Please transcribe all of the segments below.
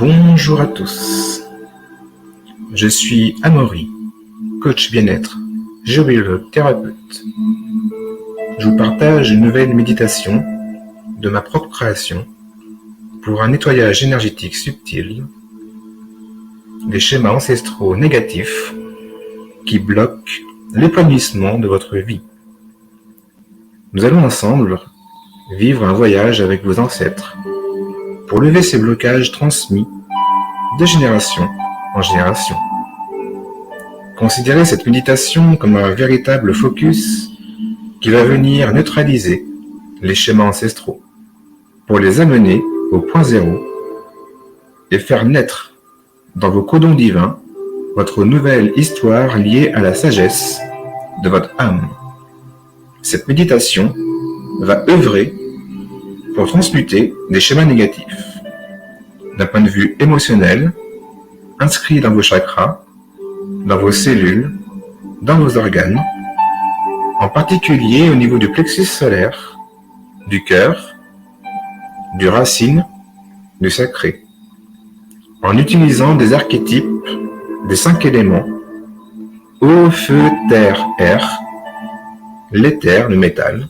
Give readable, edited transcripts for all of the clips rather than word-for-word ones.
Bonjour à tous, je suis Amaury, coach bien-être, géobiologue thérapeute. Je vous partage une nouvelle méditation de ma propre création pour un nettoyage énergétique subtil des schémas ancestraux négatifs qui bloquent l'épanouissement de votre vie. Nous allons ensemble vivre un voyage avec vos ancêtres pour lever ces blocages transmis de génération en génération. Considérez cette méditation comme un véritable focus qui va venir neutraliser les schémas ancestraux pour les amener au point zéro et faire naître dans vos codons divins votre nouvelle histoire liée à la sagesse de votre âme. Cette méditation va œuvrer pour transmuter des schémas négatifs d'un point de vue émotionnel, inscrits dans vos chakras, dans vos cellules, dans vos organes, en particulier au niveau du plexus solaire, du cœur, du racine, du sacré, en utilisant des archétypes des 5 éléments, eau, feu, terre, air, l'éther, le métal,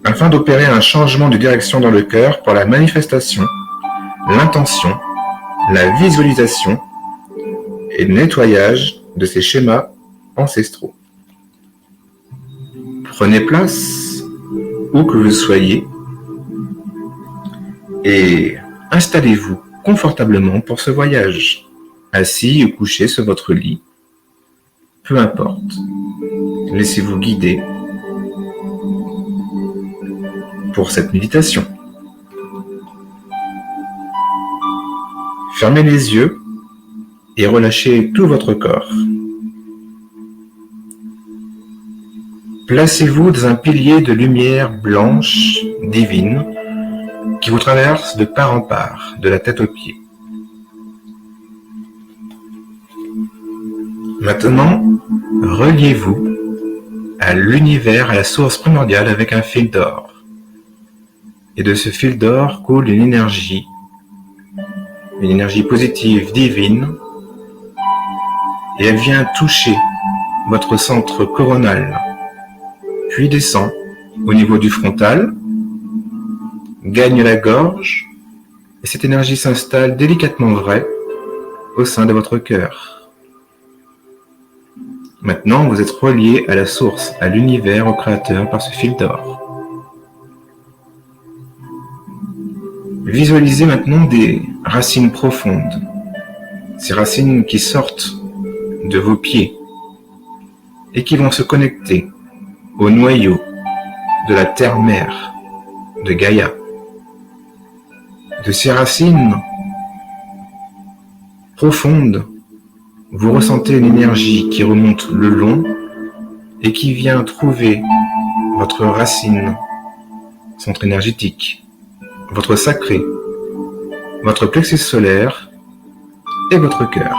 afin d'opérer un changement de direction dans le cœur pour la manifestation, l'intention, la visualisation et le nettoyage de ces schémas ancestraux. Prenez place où que vous soyez et installez-vous confortablement pour ce voyage, assis ou couché sur votre lit, peu importe. Laissez-vous guider pour cette méditation. Fermez les yeux et relâchez tout votre corps. Placez-vous dans un pilier de lumière blanche, divine, qui vous traverse de part en part, de la tête aux pieds. Maintenant, reliez-vous à l'univers, à la source primordiale avec un fil d'or. Et de ce fil d'or coule une énergie positive, divine, et elle vient toucher votre centre coronal, puis descend au niveau du frontal, gagne la gorge, et cette énergie s'installe délicatement vraie au sein de votre cœur. Maintenant, vous êtes relié à la source, à l'univers, au créateur par ce fil d'or. Visualisez maintenant des racines profondes, ces racines qui sortent de vos pieds et qui vont se connecter au noyau de la terre-mère de Gaïa. De ces racines profondes, vous ressentez une énergie qui remonte le long et qui vient trouver votre racine, centre énergétique, votre sacré, votre plexus solaire et votre cœur.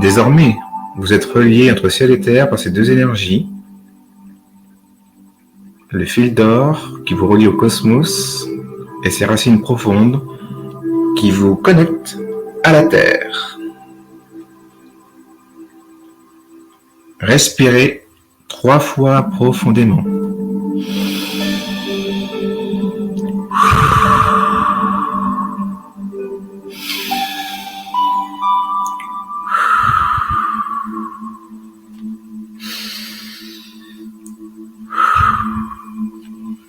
Désormais, vous êtes relié entre ciel et terre par ces deux énergies. Le fil d'or qui vous relie au cosmos et ses racines profondes qui vous connectent à la terre. Respirez 3 fois profondément.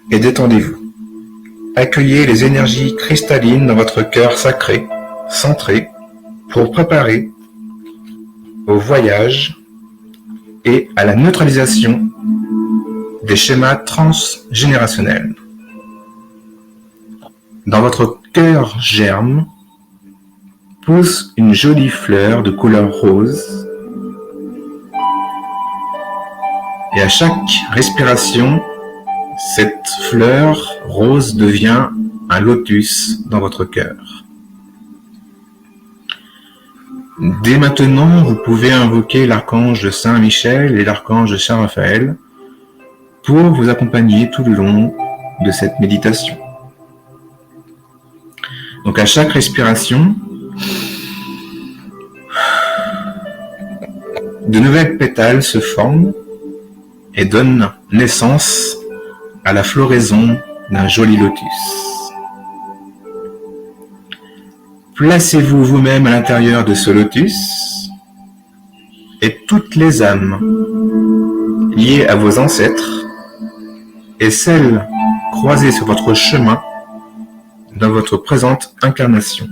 Et détendez-vous. Accueillez les énergies cristallines dans votre cœur sacré, centré, pour préparer au voyage et à la neutralisation des schémas transgénérationnels. Dans votre cœur germe pousse une jolie fleur de couleur rose et à chaque respiration, cette fleur rose devient un lotus dans votre cœur. Dès maintenant, vous pouvez invoquer l'archange Saint Michel et l'archange Saint Raphaël pour vous accompagner tout le long de cette méditation. Donc à chaque respiration, de nouvelles pétales se forment et donnent naissance à la floraison d'un joli lotus. Placez-vous vous-même à l'intérieur de ce lotus et toutes les âmes liées à vos ancêtres et celles croisées sur votre chemin dans votre présente incarnation.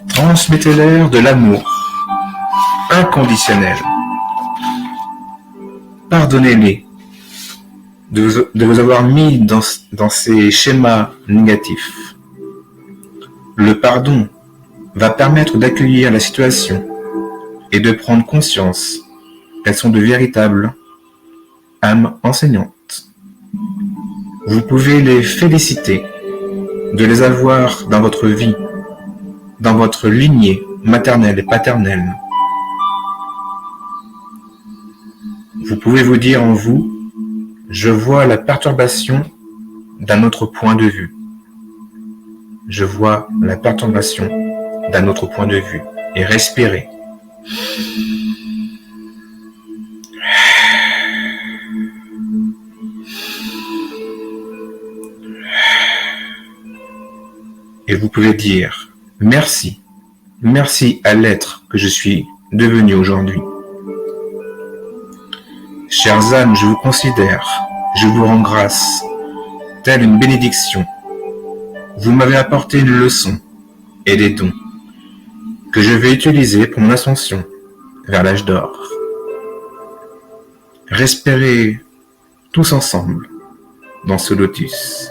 Transmettez-leur de l'amour inconditionnel. Pardonnez-les de vous avoir mis dans ces schémas négatifs. Le pardon va permettre d'accueillir la situation et de prendre conscience qu'elles sont de véritables âmes enseignantes. Vous pouvez les féliciter de les avoir dans votre vie, dans votre lignée maternelle et paternelle. Vous pouvez vous dire en vous, je vois la perturbation d'un autre point de vue. Je vois la perturbation d'un autre point de vue. Et respirez. Et vous pouvez dire merci. Merci à l'être que je suis devenu aujourd'hui. Chères âmes, je vous considère, je vous rends grâce, telle une bénédiction. Vous m'avez apporté une leçon et des dons que je vais utiliser pour mon ascension vers l'âge d'or. Respirez tous ensemble dans ce lotus.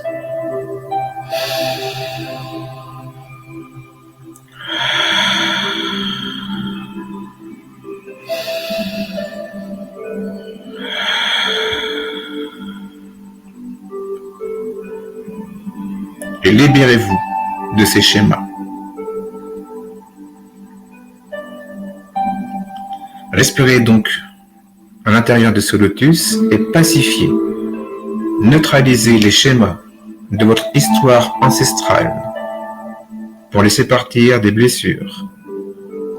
Et libérez-vous de ces schémas. Respirez donc à l'intérieur de ce lotus et pacifiez, neutralisez les schémas de votre histoire ancestrale pour laisser partir des blessures,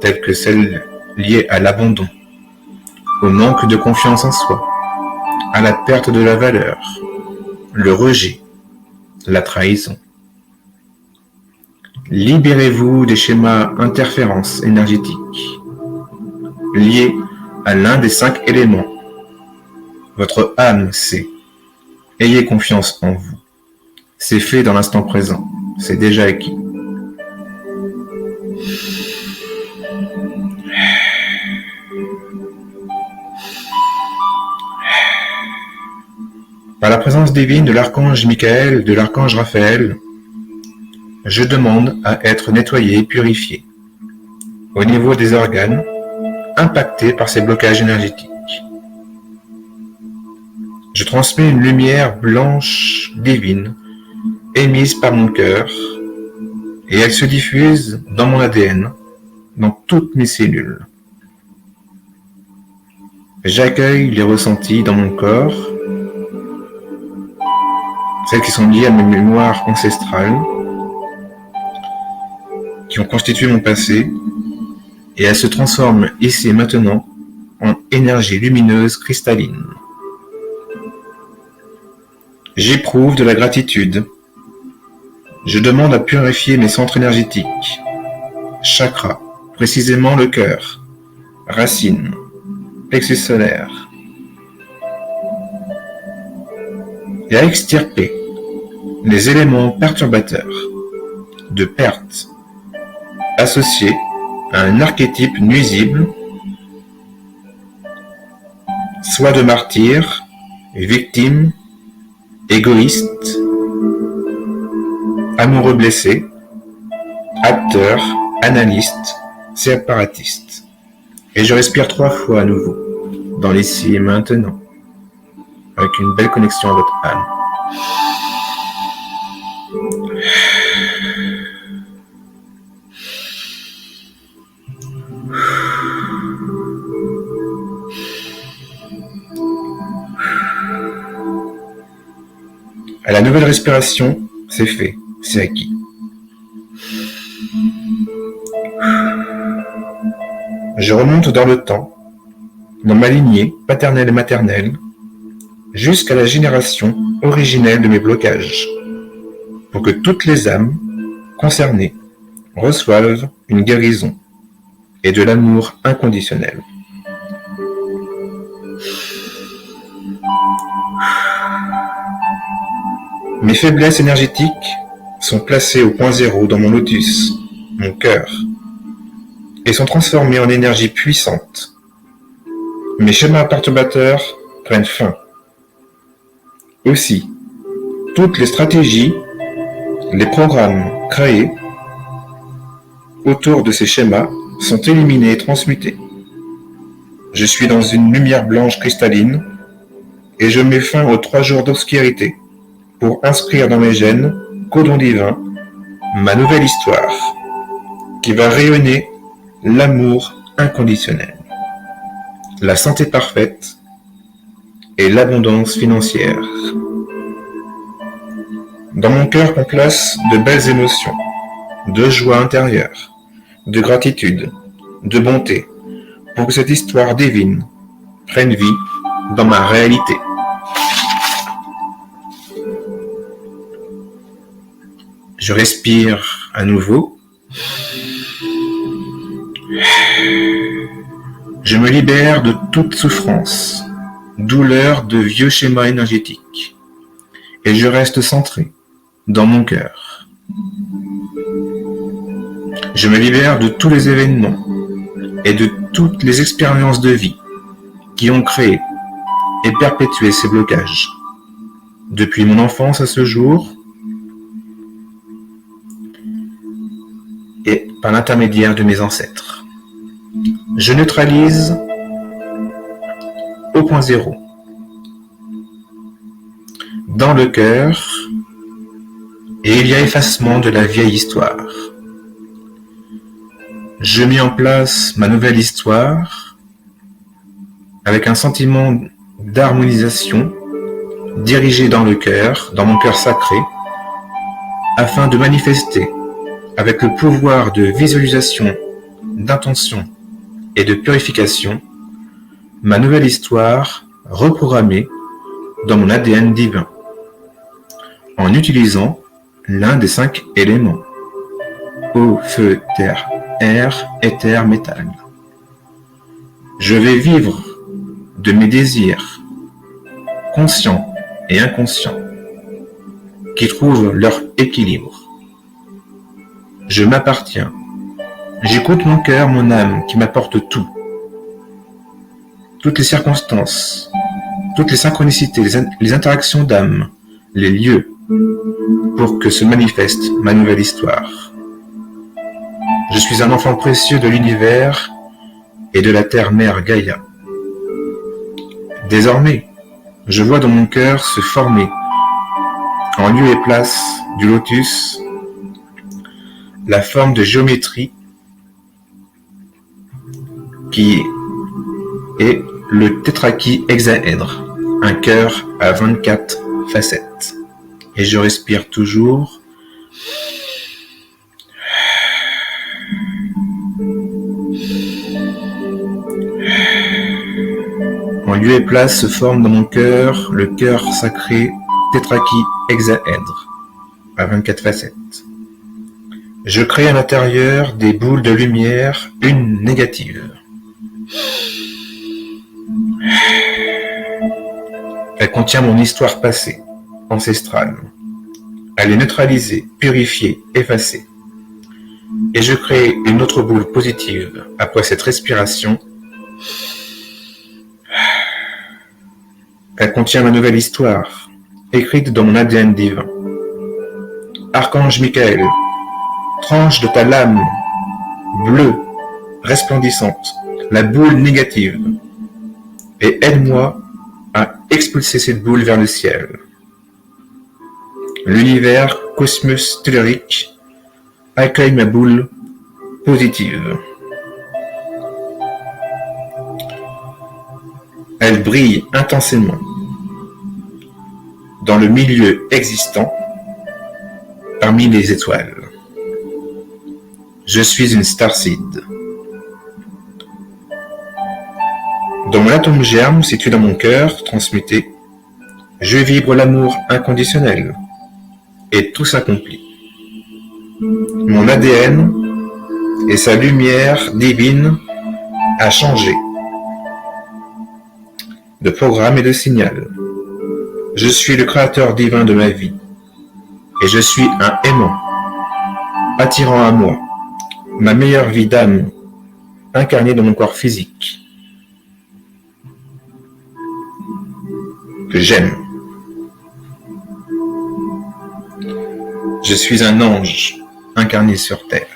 telles que celles liées à l'abandon, au manque de confiance en soi, à la perte de la valeur, le rejet, la trahison. Libérez-vous des schémas interférences énergétiques liés à l'un des 5 éléments. Votre âme sait. Ayez confiance en vous. C'est fait dans l'instant présent. C'est déjà acquis. Par la présence divine de l'archange Michael, de l'archange Raphaël, je demande à être nettoyé et purifié au niveau des organes impactés par ces blocages énergétiques. Je transmets une lumière blanche divine émise par mon cœur et elle se diffuse dans mon ADN, dans toutes mes cellules. J'accueille les ressentis dans mon corps, celles qui sont liées à mes mémoires ancestrales, qui ont constitué mon passé, et elles se transforment ici et maintenant en énergie lumineuse cristalline. J'éprouve de la gratitude. Je demande à purifier mes centres énergétiques, chakras, précisément le cœur, racine, plexus solaire, et à extirper les éléments perturbateurs de perte associés à un archétype nuisible, soit de martyr, victime, égoïste, amoureux blessé, acteur, analyste, séparatiste. Et je respire 3 fois à nouveau, dans l'ici et maintenant, avec une belle connexion à votre âme. À la nouvelle respiration, c'est fait, c'est acquis. Je remonte dans le temps, dans ma lignée paternelle et maternelle, jusqu'à la génération originelle de mes blocages, pour que toutes les âmes concernées reçoivent une guérison et de l'amour inconditionnel. Mes faiblesses énergétiques sont placées au point zéro dans mon lotus, mon cœur, et sont transformées en énergie puissante. Mes schémas perturbateurs prennent fin. Aussi, toutes les stratégies, les programmes créés autour de ces schémas sont éliminés et transmutés. Je suis dans une lumière blanche cristalline et je mets fin aux 3 jours d'obscurité pour inscrire dans mes gènes, codon divin, ma nouvelle histoire qui va rayonner l'amour inconditionnel, la santé parfaite et l'abondance financière. Dans mon cœur on place de belles émotions, de joie intérieure, de gratitude, de bonté, pour que cette histoire divine prenne vie dans ma réalité. Je respire à nouveau. Je me libère de toute souffrance, douleur de vieux schémas énergétiques, et je reste centré dans mon cœur. Je me libère de tous les événements et de toutes les expériences de vie qui ont créé et perpétué ces blocages. Depuis mon enfance à ce jour, et par l'intermédiaire de mes ancêtres. Je neutralise au point zéro. Dans le cœur, et il y a effacement de la vieille histoire. Je mets en place ma nouvelle histoire avec un sentiment d'harmonisation dirigé dans le cœur, dans mon cœur sacré, afin de manifester avec le pouvoir de visualisation, d'intention et de purification, ma nouvelle histoire reprogrammée dans mon ADN divin, en utilisant l'un des 5 éléments, eau, feu, terre, air, éther, métal. Je vais vivre de mes désirs, conscients et inconscients, qui trouvent leur équilibre. Je m'appartiens. J'écoute mon cœur, mon âme, qui m'apporte tout. Toutes les circonstances, toutes les synchronicités, les interactions d'âme, les lieux, pour que se manifeste ma nouvelle histoire. Je suis un enfant précieux de l'univers et de la terre-mère Gaïa. Désormais, je vois dans mon cœur se former, en lieu et place du lotus, la forme de géométrie qui est le tétrachihexaèdre, un cœur à 24 facettes. Et je respire toujours. En lieu et place se forme dans mon cœur le cœur sacré tétrachihexaèdre à 24 facettes. Je crée à l'intérieur des boules de lumière, une négative. Elle contient mon histoire passée, ancestrale. Elle est neutralisée, purifiée, effacée. Et je crée une autre boule positive après cette respiration. Elle contient ma nouvelle histoire, écrite dans mon ADN divin. Archange Michael, tranche de ta lame bleue, resplendissante, la boule négative, et aide-moi à expulser cette boule vers le ciel. L'univers cosmos tellurique accueille ma boule positive. Elle brille intensément dans le milieu existant parmi les étoiles. Je suis une starseed. Dans mon atome germe, situé dans mon cœur, transmuté, je vibre l'amour inconditionnel, et tout s'accomplit. Mon ADN et sa lumière divine a changé de programme et de signal. Je suis le créateur divin de ma vie, et je suis un aimant, attirant à moi ma meilleure vie d'âme, incarnée dans mon corps physique, que j'aime. Je suis un ange incarné sur terre.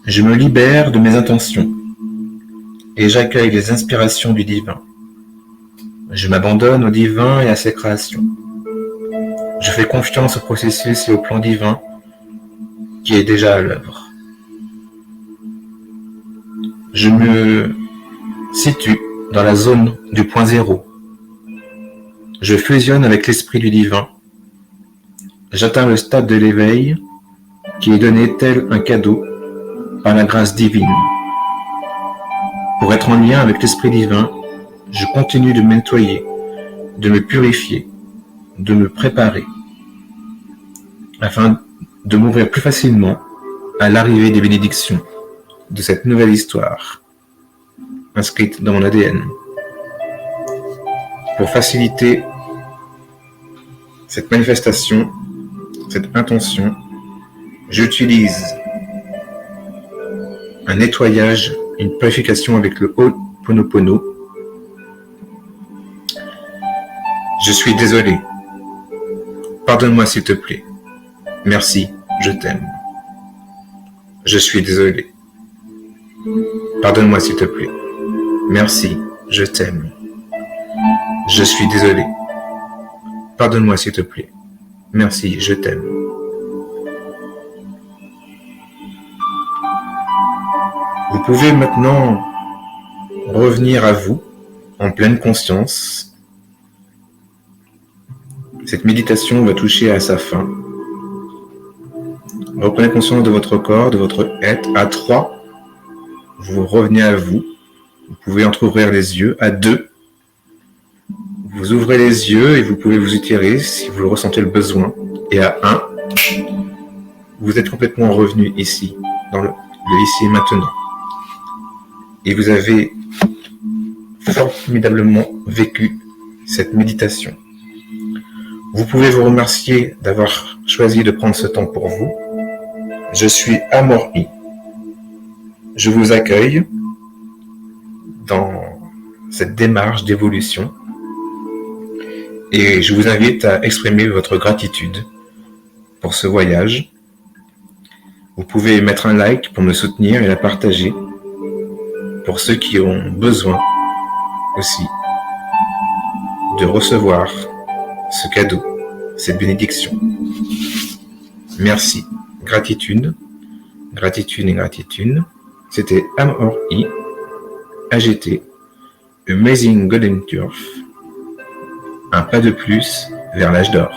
Je me libère de mes intentions et j'accueille les inspirations du divin. Je m'abandonne au divin et à ses créations. Je fais confiance au processus et au plan divin qui est déjà à l'œuvre. Je me situe dans la zone du point zéro. Je fusionne avec l'esprit du divin. J'atteins le stade de l'éveil qui est donné tel un cadeau par la grâce divine. Pour être en lien avec l'esprit divin, je continue de me nettoyer, de me purifier, de me préparer, afin de m'ouvrir plus facilement à l'arrivée des bénédictions de cette nouvelle histoire, inscrite dans mon ADN. Pour faciliter cette manifestation, cette intention, j'utilise un nettoyage, une purification avec le Ho'oponopono. Je suis désolé. Pardonne-moi s'il te plaît. Merci, je t'aime. Je suis désolé. Pardonne-moi s'il te plaît. Merci, je t'aime. Je suis désolé. Pardonne-moi s'il te plaît. Merci, je t'aime. Vous pouvez maintenant revenir à vous en pleine conscience. Cette méditation va toucher à sa fin. Reprenez conscience de votre corps, de votre être. À 3, vous revenez à vous. Vous pouvez entrouvrir les yeux. À 2, vous ouvrez les yeux et vous pouvez vous étirer si vous ressentez le besoin. Et à 1, vous êtes complètement revenu ici, dans le ici et maintenant. Et vous avez formidablement vécu cette méditation. Vous pouvez vous remercier d'avoir choisi de prendre ce temps pour vous. Je suis Amor-I. Je vous accueille dans cette démarche d'évolution et je vous invite à exprimer votre gratitude pour ce voyage. Vous pouvez mettre un like pour me soutenir et la partager pour ceux qui ont besoin aussi de recevoir ce cadeau, cette bénédiction. Merci. Gratitude, gratitude et gratitude. C'était Amor-I, AGT, Amazing Golden Turf. Un pas de plus vers l'âge d'or.